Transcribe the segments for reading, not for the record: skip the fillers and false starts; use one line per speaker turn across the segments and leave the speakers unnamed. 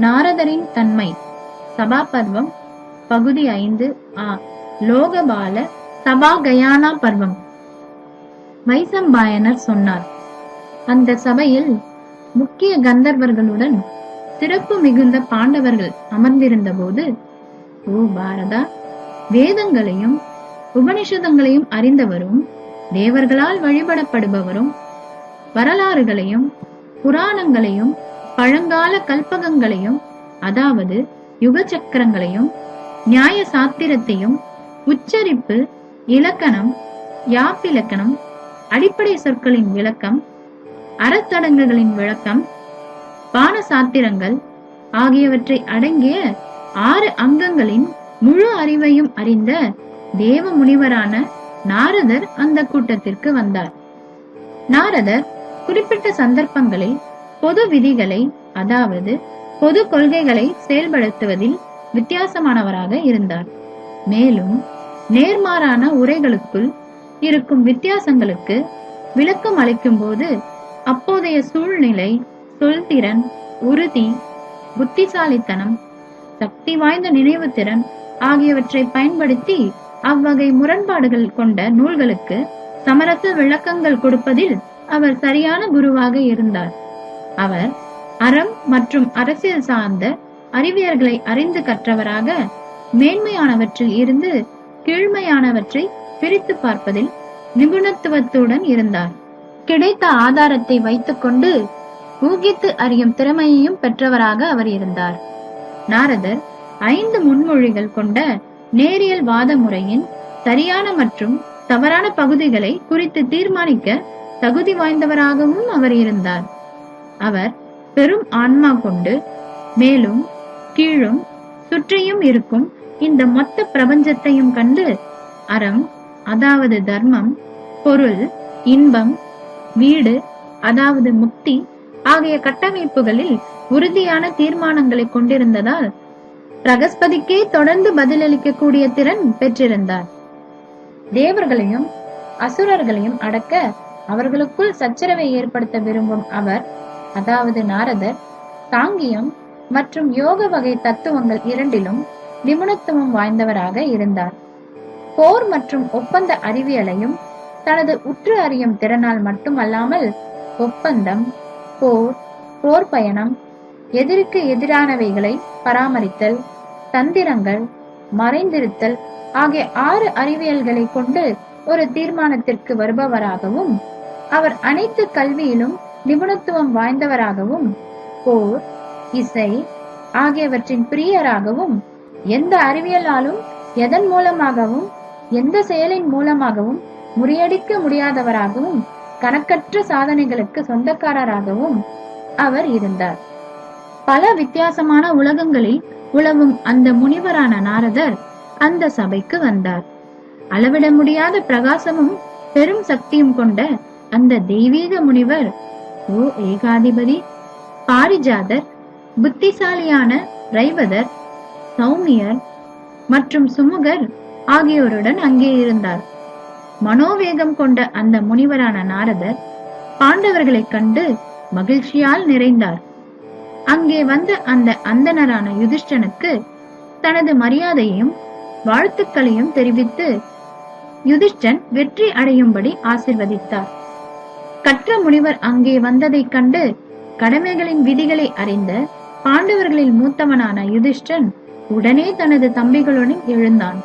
நாரதரின் தன்மை. சபாபர்வம் பகுதி 5 ஆ. லோகபால சபாகயானா பர்வம். வைசம்பாயனர் சொன்னார். அந்த சபையில் முக்கிய கந்தர்வர்களுடன் சிறப்பு மிகுந்த பாண்டவர்கள் அமர்ந்திருந்த போது, ஓ பாரதா, வேதங்களையும் உபனிஷதங்களையும் அறிந்தவரும் தேவர்களால் வழிபடப்படுபவரும் வரலாறுகளையும் புராணங்களையும் பழங்கால கல்பகங்களையும், அதாவது யுக சக்கரங்களையும் நியாய சாத்திரத்தையும் உச்சரிப்பு, இலக்கணம், யாப்பிலக்கணம், அடிப்படை சொற்களின் விளக்கம், அறத்தடங்குகளின் விளக்கம், பான சாத்திரங்கள் ஆகியவற்றை அடங்கிய 6 அங்கங்களின் முழு அறிவையும் அறிந்த தேவ முனிவரான நாரதர் அந்த கூட்டத்திற்கு வந்தார். நாரதர் குறிப்பிட்ட சந்தர்ப்பங்களில் பொது விதிகளை, அதாவது பொது கொள்கைகளை செயல்படுத்துவதில் வித்தியாசமானவராக இருந்தார். மேலும் நேர்மாறான உரைகளுக்குள் இருக்கும் வித்தியாசங்களுக்கு விளக்கம் அளிக்கும் போது அப்போதைய சூழ்நிலை, சொல்திறன், உறுதி, புத்திசாலித்தனம், சக்தி வாய்ந்த நினைவு திறன் ஆகியவற்றை பயன்படுத்தி அவ்வகை முரண்பாடுகள் கொண்ட நூல்களுக்கு சமரச விளக்கங்கள் கொடுப்பதில் அவர் சரியான குருவாக இருந்தார். அவர் அறம் மற்றும் அரசியல் சார்ந்த அறிவியல்களை அறிந்து கற்றவராக மேன்மையானவற்றில் இருந்து கீழ்மையானவற்றை பிரித்து பார்ப்பதில் நிபுணத்துவத்துடன் இருந்தார். கிடைத்த ஆதாரத்தை வைத்துக் கொண்டு ஊகித்து அறியும் திறமையையும் பெற்றவராக அவர் இருந்தார். நாரதர் 5 முன்மொழிகள் கொண்ட நேரியல் வாத முறையின் சரியான மற்றும் தவறான பகுதிகளை குறித்து தீர்மானிக்க தகுதி வாய்ந்தவராகவும் அவர் இருந்தார். அவர் பெரும் ஆன்மா கொண்டு மேலும் கீழும் சுற்றியும் இருக்கும் இந்த மொத்த பிரபஞ்சத்தையும் கண்டு அறம், அதாவது தர்மம், பொருள், இன்பம், வீடு, அதாவது முக்தி ஆகிய கட்டமைப்புகளில் உறுதியான தீர்மானங்களை கொண்டிருந்ததால் பிரகஸ்பதிக்கே தொடர்ந்து பதிலளிக்கக்கூடிய திறன் பெற்றிருந்தார். தேவர்களையும் அசுரர்களையும் அடக்க அவர்களுக்குள் சச்சரவை ஏற்படுத்த விரும்பும் அவர், அதாவது நாரதர், சாங்கியம் மற்றும் யோக வகை தத்துவங்கள் இரண்டிலும் நிபுணத்துவம் வாய்ந்தவராக இருந்தார். போர் மற்றும் ஒப்பந்த அறிவியலையும் தனது உற்று அறியும் திறனால் மட்டுமல்லாமல் ஒப்பந்தம், போர், போர் பயணம், எதிருக்கு எதிரானவைகளை பராமரித்தல், தந்திரங்கள், மறைந்திருத்தல் ஆகிய 6 அறிவியல்களை கொண்டு ஒரு தீர்மானத்திற்கு வருபவராகவும், அவர் அனைத்து கல்வியிலும் நிபுணத்துவம் வாய்ந்தவராகவும், போர், இசை ஆகியவற்றின் பிரியராகவும், எந்த அறிவியலாலும் எதன் மூலமாகவும் எந்த செயலின் மூலமாகவும் முறியடிக்க முடியாதவராகவும் கணக்கற்ற சாதனைகளுக்கு சொந்தக்காரராகவும் அவர் இருந்தார். பல வித்தியாசமான உலகங்களில் உலவும் அந்த முனிவரான நாரதர் அந்த சபைக்கு வந்தார். அளவிட முடியாத பிரகாசமும் பெரும் சக்தியும் கொண்ட அந்த தெய்வீக முனிவர், ஓ ஏகாதிபதி, பாரிஜாதர், புத்திசாலியான ரைவதர், சௌமியர் மற்றும் சுமுகர் ஆகியோருடன் அங்கே இருந்தார். மனோவேகம் கொண்ட அந்த முனிவரான நாரதர் பாண்டவர்களை கண்டு மகிழ்ச்சியால் நிறைந்தார். அங்கே வந்த அந்த அந்தணரான யுதிஷ்டனுக்கு தனது மரியாதையையும் வாழ்த்துக்களையும் தெரிவித்து யுதிஷ்டன் வெற்றி அடையும்படி ஆசிர்வதித்தார். கற்ற முனிவர் அங்கே வந்ததைக் கண்டு கடமைகளின் விதிகளை அறிந்த பாண்டவர்களில் மூத்தவனான யுதிஷ்டன் உடனே தனது தம்பிகளுடன் எழுந்தான்.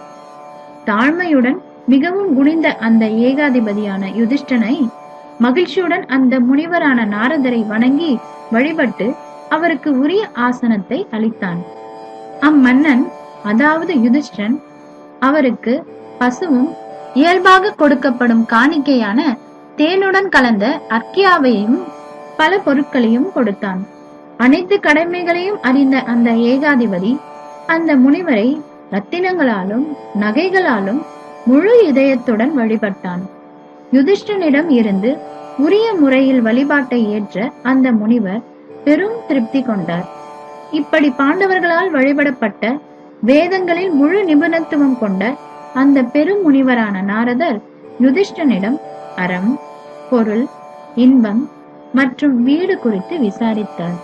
தாழ்மையுடன் மிகவும் குனிந்த அந்த ஏகாதிபதியான யுதிஷ்டனை மகிழ்ச்சியுடன் அந்த முனிவரான நாரதரை வணங்கி வழிபட்டு அவருக்கு உரிய ஆசனத்தை அளித்தான். அம்மன்னன், அதாவது யுதிஷ்டன், அவருக்கு பசுவும் இயல்பாக கொடுக்கப்படும் காணிக்கையான தேனுடன் கலந்த அர்க்கியாவையும் பல பொருட்களையும் கொடுத்தான். அனைத்து கடமைகளையும் அறிந்த அந்த ஏகாதிபதி அந்த முனிவரை ரத்தினங்களாலும் நகைகளாலும் முழு இதயத்துடன் வழிபட்டான். யுதிஷ்டனிடம் இருந்து உரிய முறையில் வழிபாட்டை ஏற்ற அந்த முனிவர் பெரும் திருப்தி கொண்டார். இப்படி பாண்டவர்களால் வழிபடப்பட்ட வேதங்களில் முழு நிபுணத்துவம் கொண்ட அந்த பெரும் முனிவரான நாரதர் யுதிஷ்டனிடம் அறம், பொருள், இன்பம் மற்றும் வீடு குறித்து விசாரித்தார்.